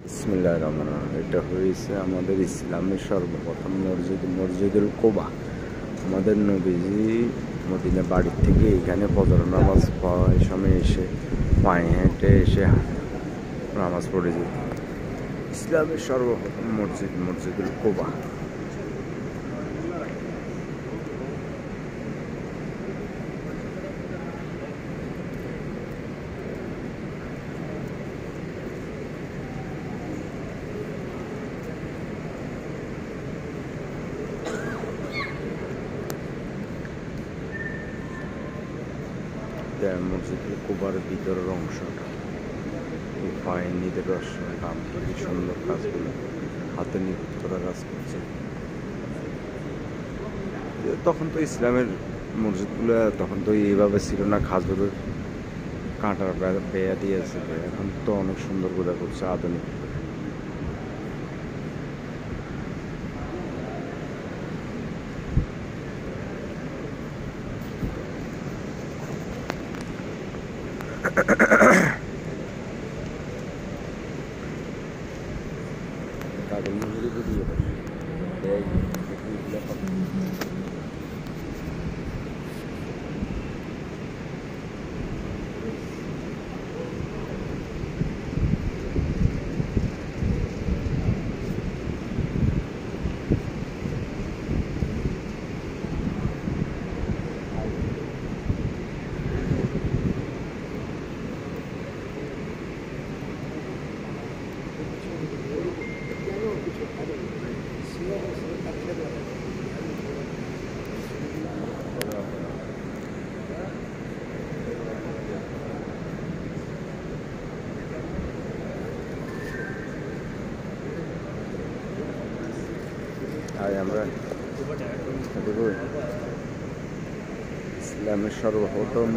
বিসমিল্লাহির রহমানির রহিম। এটা হয়েছে আমাদের ইসলামের সর্বপ্রথম মসজিদুল কুবা। আমাদের নবীজি মদিনা বাড়ির থেকে এখানে ফজর নামাজ পড়ার সময় এসে পায়ে হেঁটে এসে নামাজ পড়ে যেত। ইসলামের সর্বপ্রথম মসজিদুল কুবা। মসজিদুল কুবার ভিতরের অংশটা পায়ের নিদের কাম কি সুন্দর কাজগুলো হাতে নিখুঁত করা কাজ করছে। তখন তো ইসলামের মসজিদগুলো তখন তো এইভাবে ছিল না, খাজুরের কাঁটার বেয়া দিয়েছিল। এখন তো অনেক সুন্দর করে করছে আধুনিক। কাগজ মজুরি দিয়ে আমরা ইসলামের সর্বপ্রথম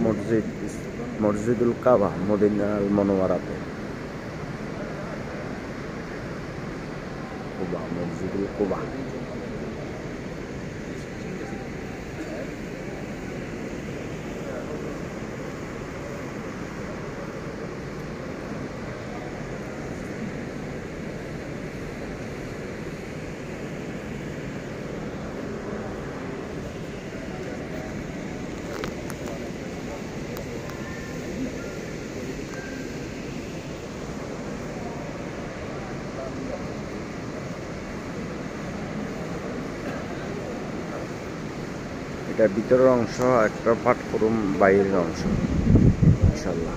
মসজিদুল কাবা মদিনাল মুনাওয়ারাতে। মসজিদুল কুবা। এটা ভিতরের অংশ, একটা প্ল্যাটফর্ম বাইরের অংশ ইনশাআল্লাহ।